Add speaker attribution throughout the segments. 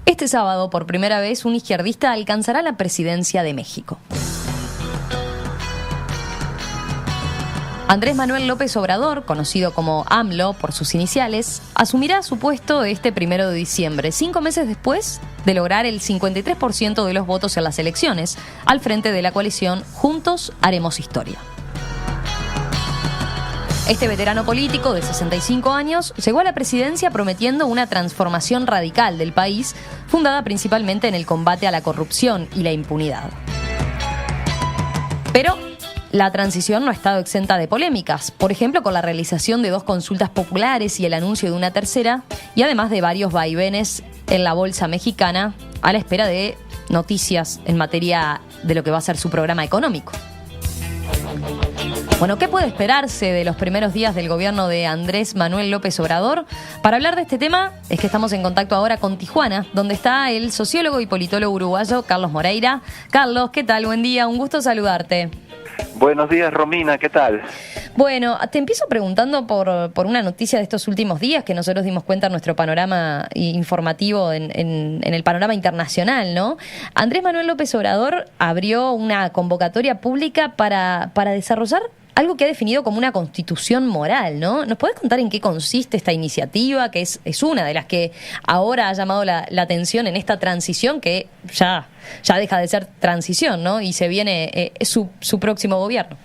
Speaker 1: Este sábado, por primera vez, un izquierdista alcanzará la presidencia de México. Andrés Manuel López Obrador, conocido como AMLO por sus iniciales, asumirá su puesto este 1 de diciembre, 5 meses después de lograr el 53% de los votos en las elecciones, al frente de la coalición Juntos Haremos Historia. Este veterano político de 65 años llegó a la presidencia prometiendo una transformación radical del país, fundada principalmente en el combate a la corrupción y la impunidad. Pero la transición no ha estado exenta de polémicas, por ejemplo con la realización de 2 consultas populares y el anuncio de una tercera, y además de varios vaivenes en la bolsa mexicana a la espera de noticias en materia de lo que va a ser su programa económico. Bueno, ¿qué puede esperarse de los primeros días del gobierno de Andrés Manuel López Obrador? Para hablar de este tema es que estamos en contacto ahora con Tijuana, donde está el sociólogo y politólogo uruguayo Carlos Moreira. Carlos, ¿qué tal? Buen día, un gusto saludarte.
Speaker 2: Buenos días, Romina, ¿qué tal?
Speaker 1: Bueno, te empiezo preguntando por una noticia de estos últimos días que nosotros dimos cuenta en nuestro panorama informativo en el panorama internacional, ¿no? Andrés Manuel López Obrador abrió una convocatoria pública para desarrollar algo que ha definido como una constitución moral, ¿no? ¿Nos podés contar en qué consiste esta iniciativa, que es una de las que ahora ha llamado la atención en esta transición que ya deja de ser transición, ¿no? Y se viene su próximo gobierno?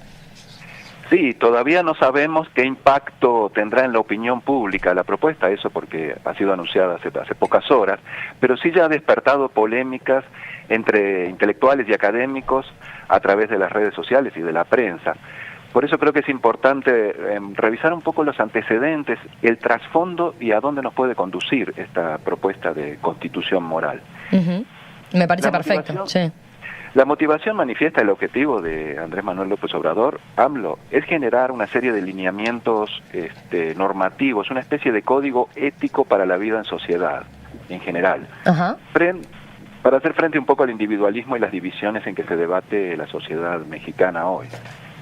Speaker 2: Sí, todavía no sabemos qué impacto tendrá en la opinión pública la propuesta, eso porque ha sido anunciada hace pocas horas, pero sí ya ha despertado polémicas entre intelectuales y académicos a través de las redes sociales y de la prensa. Por eso creo que es importante revisar un poco los antecedentes, el trasfondo y a dónde nos puede conducir esta propuesta de constitución moral.
Speaker 1: Uh-huh. Me parece perfecto, sí.
Speaker 2: La motivación manifiesta el objetivo de Andrés Manuel López Obrador, AMLO, es generar una serie de lineamientos normativos, una especie de código ético para la vida en sociedad, en general. Uh-huh. Para hacer frente un poco al individualismo y las divisiones en que se debate la sociedad mexicana hoy.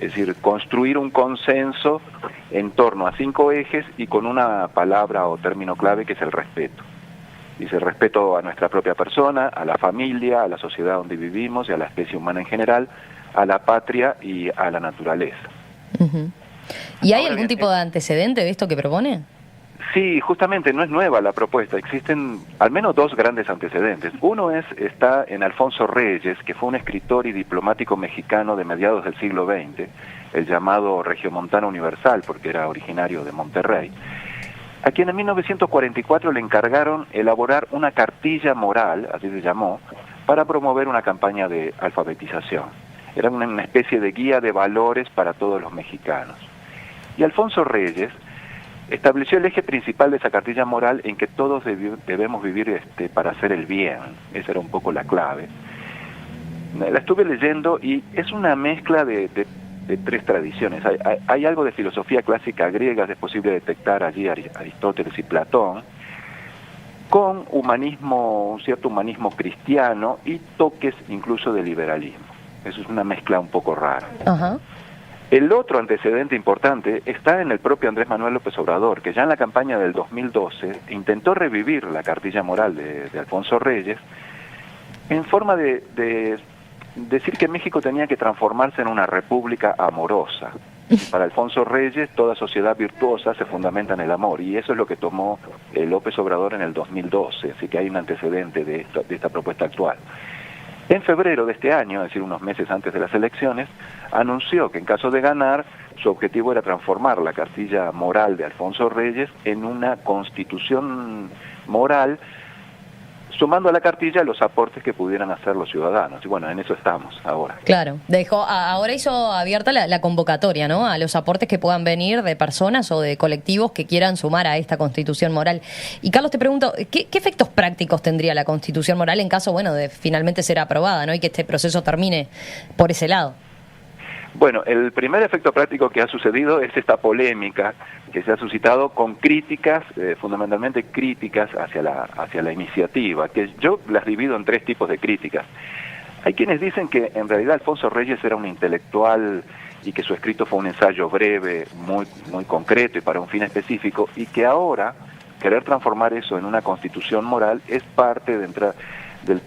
Speaker 2: Es decir, construir un consenso en torno a 5 ejes y con una palabra o término clave que es el respeto. Dice respeto a nuestra propia persona, a la familia, a la sociedad donde vivimos y a la especie humana en general, a la patria y a la naturaleza.
Speaker 1: Uh-huh. ¿Y hay algún tipo de antecedente de esto que propone?
Speaker 2: Sí, justamente no es nueva la propuesta, existen al menos 2 grandes antecedentes. Uno está en Alfonso Reyes, que fue un escritor y diplomático mexicano de mediados del siglo XX, el llamado Regiomontano Universal, porque era originario de Monterrey, a quien en 1944 le encargaron elaborar una cartilla moral, así se llamó, para promover una campaña de alfabetización. Era una especie de guía de valores para todos los mexicanos. Y Alfonso Reyes estableció el eje principal de esa cartilla moral en que todos debemos vivir para hacer el bien. Esa era un poco la clave. La estuve leyendo y es una mezcla de 3 tradiciones. Hay algo de filosofía clásica griega, es posible detectar allí Aristóteles y Platón, con un cierto humanismo cristiano y toques incluso de liberalismo. Eso es una mezcla un poco rara. Uh-huh. El otro antecedente importante está en el propio Andrés Manuel López Obrador, que ya en la campaña del 2012 intentó revivir la cartilla moral de Alfonso Reyes en forma de decir que México tenía que transformarse en una república amorosa. Para Alfonso Reyes, toda sociedad virtuosa se fundamenta en el amor, y eso es lo que tomó López Obrador en el 2012, así que hay un antecedente de esta propuesta actual. En febrero de este año, es decir, unos meses antes de las elecciones, anunció que en caso de ganar, su objetivo era transformar la cartilla moral de Alfonso Reyes en una constitución moral, sumando a la cartilla los aportes que pudieran hacer los ciudadanos. Y bueno, en eso estamos ahora.
Speaker 1: Claro, ahora hizo abierta la convocatoria, ¿no? A los aportes que puedan venir de personas o de colectivos que quieran sumar a esta constitución moral. Y Carlos, te pregunto, ¿qué efectos prácticos tendría la constitución moral en caso, de finalmente ser aprobada, ¿no? Y que este proceso termine por ese lado?
Speaker 2: Bueno, el primer efecto práctico que ha sucedido es esta polémica que se ha suscitado con críticas, fundamentalmente críticas hacia la iniciativa, que yo las divido en 3 tipos de críticas. Hay quienes dicen que en realidad Alfonso Reyes era un intelectual y que su escrito fue un ensayo breve, muy concreto y para un fin específico, y que ahora, querer transformar eso en una constitución moral es parte de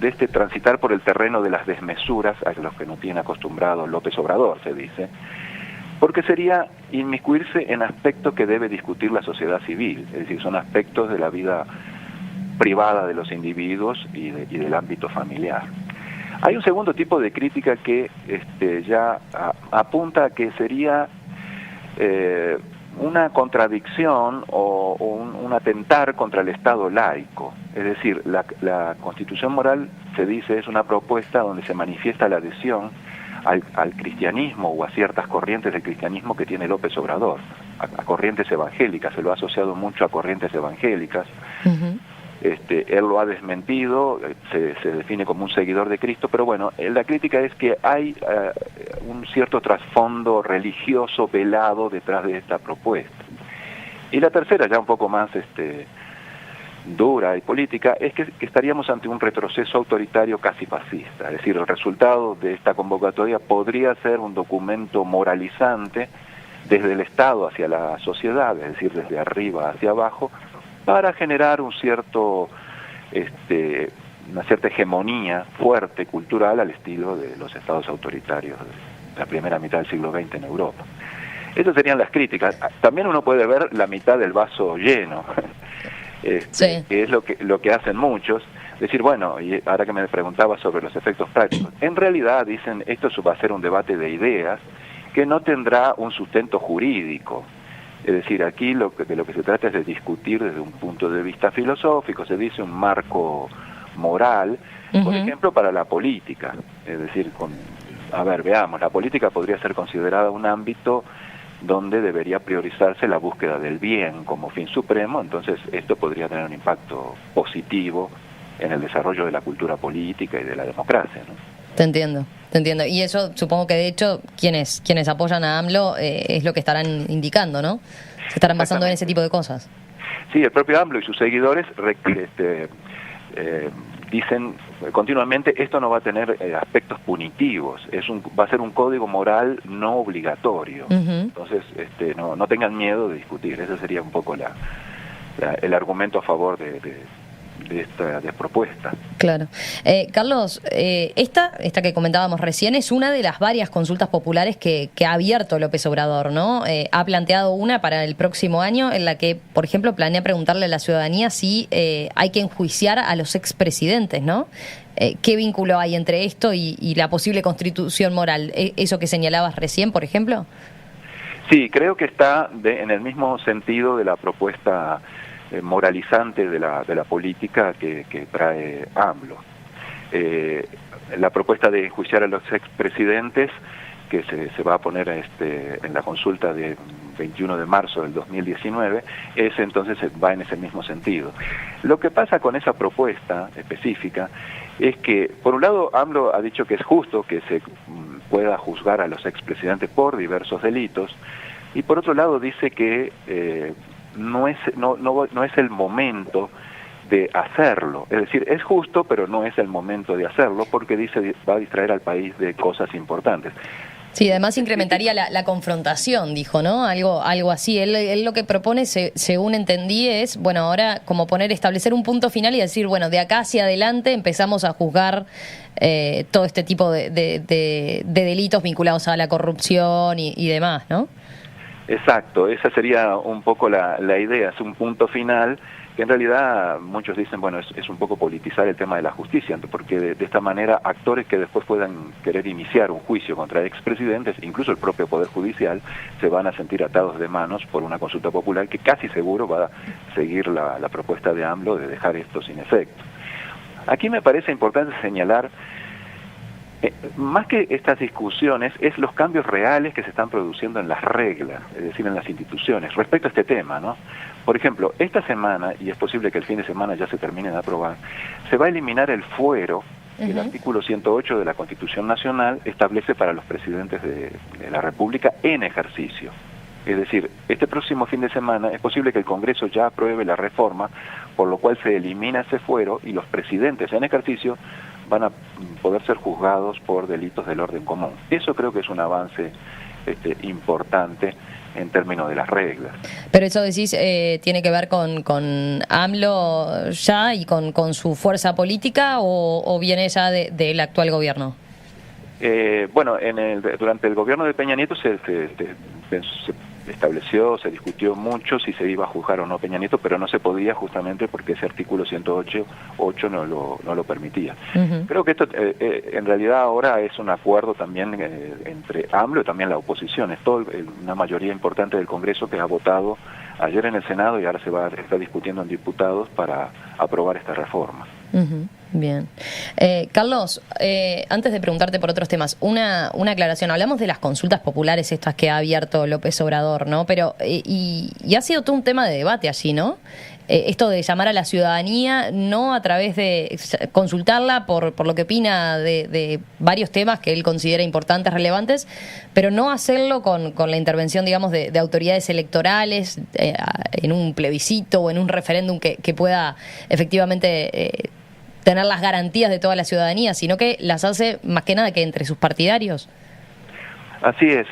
Speaker 2: este transitar por el terreno de las desmesuras a los que no tiene acostumbrado López Obrador, se dice, porque sería inmiscuirse en aspectos que debe discutir la sociedad civil, es decir, son aspectos de la vida privada de los individuos y del ámbito familiar. Hay un segundo tipo de crítica que ya apunta a que sería una contradicción o un atentar contra el Estado laico. Es decir, la Constitución Moral, se dice, es una propuesta donde se manifiesta la adhesión al cristianismo o a ciertas corrientes del cristianismo que tiene López Obrador, a corrientes evangélicas, se lo ha asociado mucho a corrientes evangélicas. Uh-huh. Él lo ha desmentido, se define como un seguidor de Cristo, pero bueno, la crítica es que hay un cierto trasfondo religioso velado detrás de esta propuesta. Y la tercera, ya un poco más dura y política, es que estaríamos ante un retroceso autoritario casi fascista. Es decir, el resultado de esta convocatoria podría ser un documento moralizante desde el Estado hacia la sociedad, es decir, desde arriba hacia abajo, para generar una cierta hegemonía fuerte, cultural, al estilo de los estados autoritarios de la primera mitad del siglo XX en Europa. Esas serían las críticas. También uno puede ver la mitad del vaso lleno, sí, que es lo que hacen muchos. Decir, bueno, y ahora que me preguntaba sobre los efectos prácticos, en realidad dicen, esto va a ser un debate de ideas que no tendrá un sustento jurídico. Es decir, aquí de lo que se trata es de discutir desde un punto de vista filosófico, se dice un marco moral, uh-huh, por ejemplo, para la política. Es decir, veamos, la política podría ser considerada un ámbito donde debería priorizarse la búsqueda del bien como fin supremo, entonces esto podría tener un impacto positivo en el desarrollo de la cultura política y de la democracia, ¿no?
Speaker 1: Te entiendo. Y eso supongo que de hecho quienes apoyan a AMLO es lo que estarán indicando, ¿no? Se estarán basando en ese tipo de cosas.
Speaker 2: Sí, el propio AMLO y sus seguidores dicen continuamente, esto no va a tener aspectos punitivos, va a ser un código moral no obligatorio. Uh-huh. Entonces, no tengan miedo de discutir. Ese sería un poco el argumento a favor de esta propuesta.
Speaker 1: Claro. Carlos, esta que comentábamos recién es una de las varias consultas populares que ha abierto López Obrador, ¿no? Ha planteado una para el próximo año en la que, por ejemplo, planea preguntarle a la ciudadanía si hay que enjuiciar a los expresidentes, ¿no? ¿Qué vínculo hay entre esto y la posible constitución moral? ¿Eso que señalabas recién, por ejemplo?
Speaker 2: Sí, creo que está en el mismo sentido de la propuesta moralizante de la política que trae AMLO. La propuesta de enjuiciar a los expresidentes, que se va a poner en la consulta de 21 de marzo del 2019, entonces va en ese mismo sentido. Lo que pasa con esa propuesta específica es que, por un lado, AMLO ha dicho que es justo que se pueda juzgar a los expresidentes por diversos delitos, y por otro lado dice que no es el momento de hacerlo. Es decir, es justo, pero no es el momento de hacerlo, porque dice va a distraer al país de cosas importantes.
Speaker 1: Sí, además incrementaría la confrontación, dijo, ¿no? Algo así. Él lo que propone, según entendí, es, bueno, ahora como establecer un punto final y decir, bueno, de acá hacia adelante empezamos a juzgar todo este tipo de delitos vinculados a la corrupción y demás, ¿no?
Speaker 2: Exacto, esa sería un poco la idea, es un punto final que en realidad muchos dicen, bueno, es un poco politizar el tema de la justicia, porque de esta manera actores que después puedan querer iniciar un juicio contra expresidentes, incluso el propio Poder Judicial, se van a sentir atados de manos por una consulta popular que casi seguro va a seguir la propuesta de AMLO de dejar esto sin efecto. Aquí me parece importante señalar, más que estas discusiones, es los cambios reales que se están produciendo en las reglas, es decir, en las instituciones, respecto a este tema, ¿no? Por ejemplo, esta semana, y es posible que el fin de semana ya se termine de aprobar, se va a eliminar el fuero que el artículo 108 de la Constitución Nacional establece para los presidentes de la República en ejercicio. Es decir, este próximo fin de semana es posible que el Congreso ya apruebe la reforma, por lo cual se elimina ese fuero y los presidentes en ejercicio van a poder ser juzgados por delitos del orden común. Eso creo que es un avance importante en términos de las reglas.
Speaker 1: Pero eso decís, ¿tiene que ver con AMLO ya y con su fuerza política o viene ya del actual gobierno?
Speaker 2: Bueno, durante el gobierno de Peña Nieto se estableció, se discutió mucho si se iba a juzgar o no Peña Nieto, pero no se podía justamente porque ese artículo 108 no lo permitía. Creo que esto en realidad ahora es un acuerdo también entre AMLO y también la oposición. Es una mayoría importante del Congreso que ha votado ayer en el Senado y ahora se está discutiendo en diputados para aprobar esta reforma.
Speaker 1: Bien. Carlos, antes de preguntarte por otros temas, una aclaración. Hablamos de las consultas populares estas que ha abierto López Obrador, ¿no? Pero y ha sido todo un tema de debate allí, ¿no? Esto de llamar a la ciudadanía, no a través de consultarla por lo que opina de varios temas que él considera importantes, relevantes, pero no hacerlo con la intervención, digamos, de autoridades electorales en un plebiscito o en un referéndum que pueda efectivamente tener las garantías de toda la ciudadanía, sino que las hace más que nada que entre sus partidarios.
Speaker 2: Así es,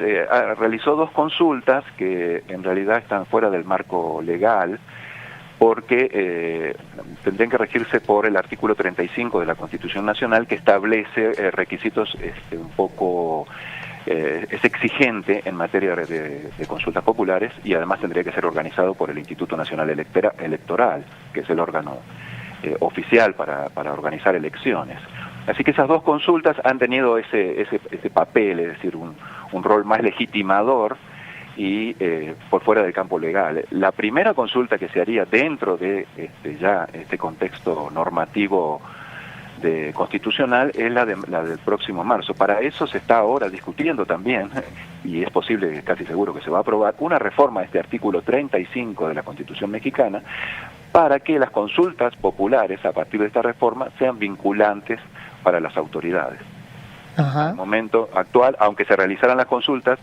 Speaker 2: realizó 2 consultas que en realidad están fuera del marco legal, porque tendrían que regirse por el artículo 35 de la Constitución Nacional, que establece requisitos un poco... es exigente en materia de consultas populares y además tendría que ser organizado por el Instituto Nacional Electoral, que es el órgano oficial para organizar elecciones. Así que esas 2 consultas han tenido ese papel, es decir, un rol más legitimador y por fuera del campo legal. La primera consulta que se haría dentro de este contexto normativo constitucional es la del próximo marzo. Para eso se está ahora discutiendo también, y es posible, casi seguro que se va a aprobar, una reforma a este artículo 35 de la Constitución mexicana para que las consultas populares a partir de esta reforma sean vinculantes para las autoridades. Al momento actual, aunque se realizaran las consultas,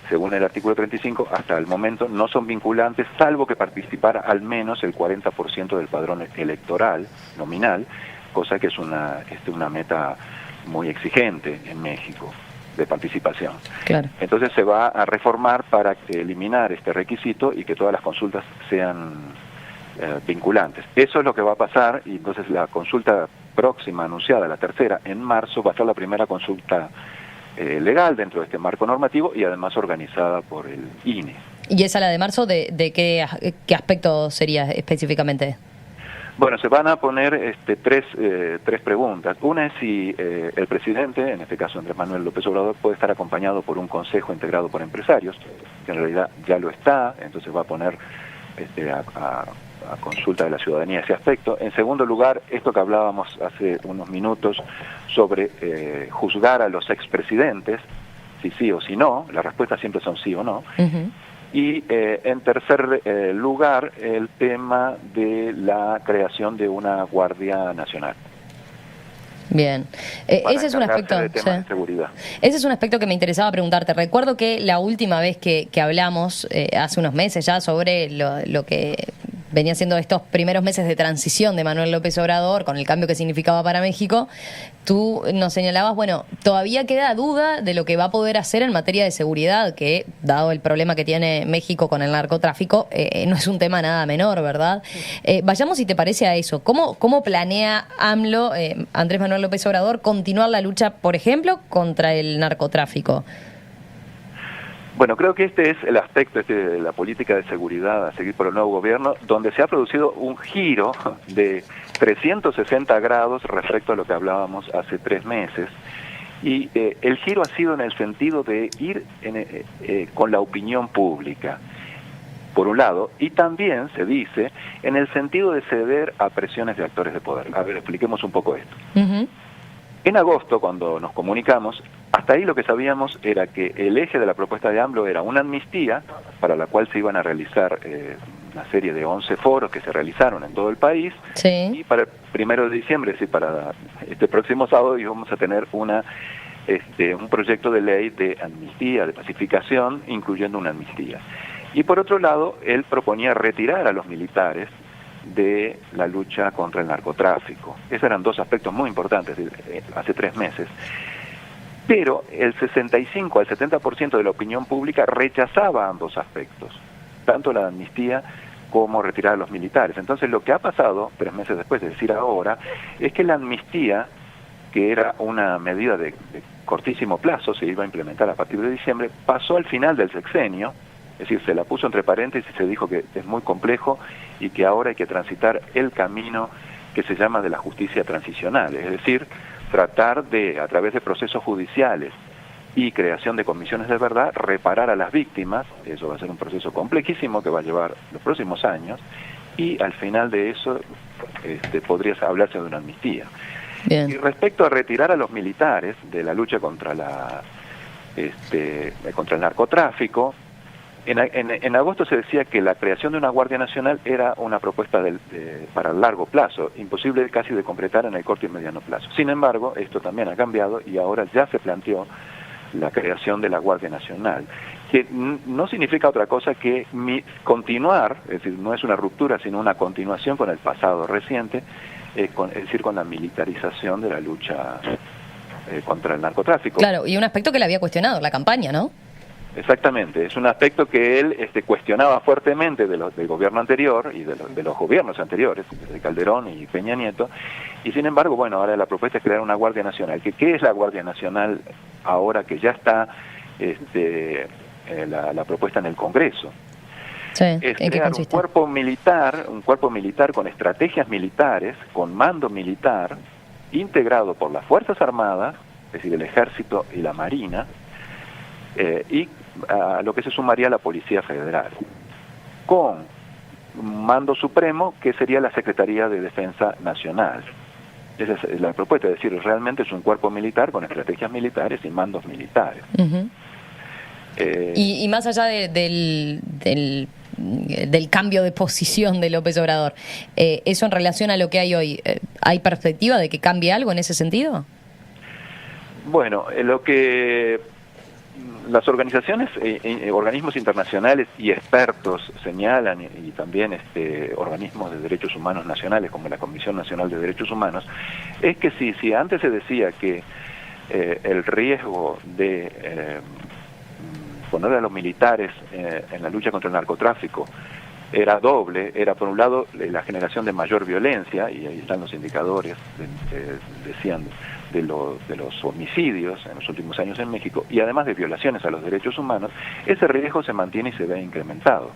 Speaker 2: según el artículo 35, hasta el momento no son vinculantes, salvo que participara al menos el 40% del padrón electoral nominal, cosa que es una meta muy exigente en México de participación. Claro. Entonces se va a reformar para eliminar este requisito y que todas las consultas sean vinculantes. Eso es lo que va a pasar, y entonces la consulta próxima anunciada, la tercera, en marzo, va a ser la primera consulta legal dentro de este marco normativo y además organizada por el INE.
Speaker 1: ¿Y esa, la de marzo, de qué aspecto sería específicamente?
Speaker 2: Bueno, se van a poner tres preguntas. Una es si el presidente, en este caso Andrés Manuel López Obrador, puede estar acompañado por un consejo integrado por empresarios, que en realidad ya lo está, entonces va a poner a consulta de la ciudadanía ese aspecto. En segundo lugar, esto que hablábamos hace unos minutos sobre juzgar a los expresidentes, si sí o si no, las respuestas siempre son sí o no. Y en tercer lugar, el tema de la creación de una Guardia Nacional.
Speaker 1: Bien, ese es un aspecto
Speaker 2: de temas de seguridad.
Speaker 1: Ese es un aspecto que me interesaba preguntarte. Recuerdo que la última vez que hablamos, hace unos meses ya, sobre lo que venía siendo estos primeros meses de transición de Manuel López Obrador, con el cambio que significaba para México, tú nos señalabas, bueno, todavía queda duda de lo que va a poder hacer en materia de seguridad, que, dado el problema que tiene México con el narcotráfico, no es un tema nada menor, ¿verdad? Vayamos, si te parece, a eso. ¿Cómo planea AMLO, Andrés Manuel López Obrador, continuar la lucha, por ejemplo, contra el narcotráfico?
Speaker 2: Bueno, creo que este es el aspecto de la política de seguridad a seguir por el nuevo gobierno, donde se ha producido un giro de 360 grados respecto a lo que hablábamos hace 3 meses. Y el giro ha sido en el sentido de ir con la opinión pública, por un lado, y también se dice en el sentido de ceder a presiones de actores de poder. A ver, expliquemos un poco esto. En agosto, cuando nos comunicamos, hasta ahí lo que sabíamos era que el eje de la propuesta de AMLO era una amnistía, para la cual se iban a realizar una serie de 11 foros que se realizaron en todo el país, y para el 1 de diciembre, es decir, para este próximo sábado, íbamos a tener un proyecto de ley de amnistía, de pacificación, incluyendo una amnistía. Y por otro lado, él proponía retirar a los militares de la lucha contra el narcotráfico. Esos eran 2 aspectos muy importantes hace 3 meses. Pero el 65 al 70% de la opinión pública rechazaba ambos aspectos, tanto la amnistía como retirar a los militares. Entonces lo que ha pasado 3 meses después, es decir ahora, es que la amnistía, que era una medida de cortísimo plazo, se iba a implementar a partir de diciembre, pasó al final del sexenio, es decir, se la puso entre paréntesis y se dijo que es muy complejo y que ahora hay que transitar el camino que se llama de la justicia transicional, es decir, tratar de, a través de procesos judiciales y creación de comisiones de verdad, reparar a las víctimas. Eso va a ser un proceso complejísimo que va a llevar los próximos años, y al final de eso podría hablarse de una amnistía.
Speaker 1: Bien.
Speaker 2: Y respecto a retirar a los militares de la lucha contra contra el narcotráfico, en agosto se decía que la creación de una Guardia Nacional era una propuesta para el largo plazo, imposible casi de completar en el corto y mediano plazo. Sin embargo, esto también ha cambiado y ahora ya se planteó la creación de la Guardia Nacional, que no significa otra cosa que continuar, es decir, no es una ruptura, sino una continuación con el pasado reciente, es decir, con la militarización de la lucha contra el narcotráfico.
Speaker 1: Claro, y un aspecto que le había cuestionado la campaña, ¿no?
Speaker 2: Exactamente, es un aspecto que él cuestionaba fuertemente del gobierno anterior y de los gobiernos anteriores, de Calderón y Peña Nieto, y sin embargo, bueno, ahora la propuesta es crear una Guardia Nacional. ¿Qué es la Guardia Nacional ahora que ya está la propuesta en el Congreso?
Speaker 1: Sí,
Speaker 2: Es
Speaker 1: ¿en qué
Speaker 2: crear
Speaker 1: consiste?
Speaker 2: un cuerpo militar con estrategias militares, con mando militar, integrado por las Fuerzas Armadas, es decir, el Ejército y la Marina, y a lo que se sumaría la Policía Federal, con un mando supremo que sería la Secretaría de Defensa Nacional. Esa es la propuesta, es decir, realmente es un cuerpo militar con estrategias militares y mandos militares.
Speaker 1: Uh-huh. Y más allá del cambio de posición de López Obrador, ¿eso en relación a lo que hay hoy, hay perspectiva de que cambie algo en ese sentido?
Speaker 2: Bueno, lo que las organizaciones, organismos internacionales y expertos señalan, y también organismos de derechos humanos nacionales como la Comisión Nacional de Derechos Humanos, es que si antes se decía que el riesgo de poner a los militares en la lucha contra el narcotráfico era doble, era por un lado la generación de mayor violencia, y ahí están los indicadores, decían, de los homicidios en los últimos años en México, y además de violaciones a los derechos humanos, ese riesgo se mantiene y se ve incrementado.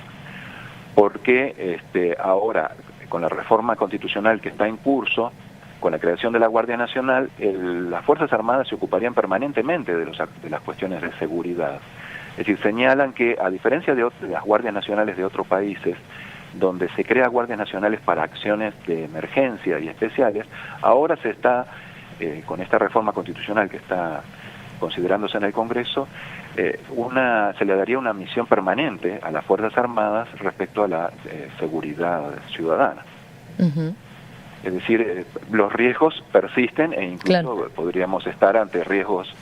Speaker 2: Porque ahora, con la reforma constitucional que está en curso, con la creación de la Guardia Nacional, las Fuerzas Armadas se ocuparían permanentemente de las cuestiones de seguridad. Es decir, señalan que, a diferencia de las Guardias Nacionales de otros países, donde se crea Guardias Nacionales para acciones de emergencia y especiales, ahora se está, con esta reforma constitucional que está considerándose en el Congreso, se le daría una misión permanente a las Fuerzas Armadas respecto a la seguridad ciudadana. Uh-huh. Es decir, los riesgos persisten e incluso podríamos estar ante riesgos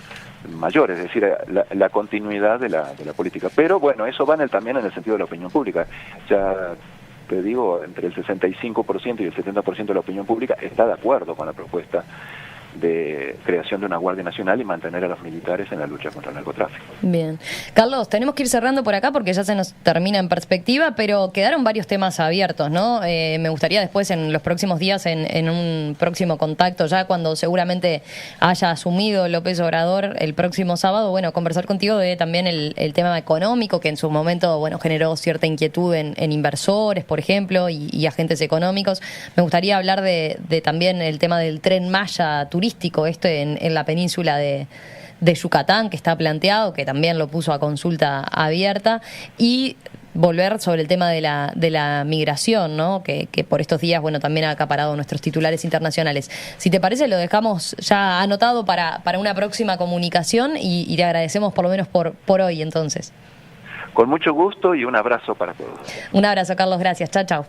Speaker 2: mayores, es decir, la continuidad de la política. Pero bueno, eso va también en el sentido de la opinión pública. Ya te digo, entre el 65% y el 70% de la opinión pública está de acuerdo con la propuesta de creación de una Guardia Nacional y mantener a los militares en la lucha contra el narcotráfico.
Speaker 1: Bien. Carlos, tenemos que ir cerrando por acá porque ya se nos termina en perspectiva, pero quedaron varios temas abiertos, ¿no? Me gustaría después, en los próximos días, en un próximo contacto, ya cuando seguramente haya asumido López Obrador el próximo sábado, bueno, conversar contigo de también el tema económico, que en su momento, bueno, generó cierta inquietud en inversores, por ejemplo, y agentes económicos. Me gustaría hablar de también el tema del Tren Maya turístico, en la península de Yucatán, que está planteado, que también lo puso a consulta abierta, y volver sobre el tema de la migración, ¿no? Que por estos días, bueno, también ha acaparado nuestros titulares internacionales. Si te parece, lo dejamos ya anotado para una próxima comunicación y le agradecemos por lo menos por hoy, entonces.
Speaker 2: Con mucho gusto y un abrazo para todos.
Speaker 1: Un abrazo, Carlos, gracias. Chao, chao.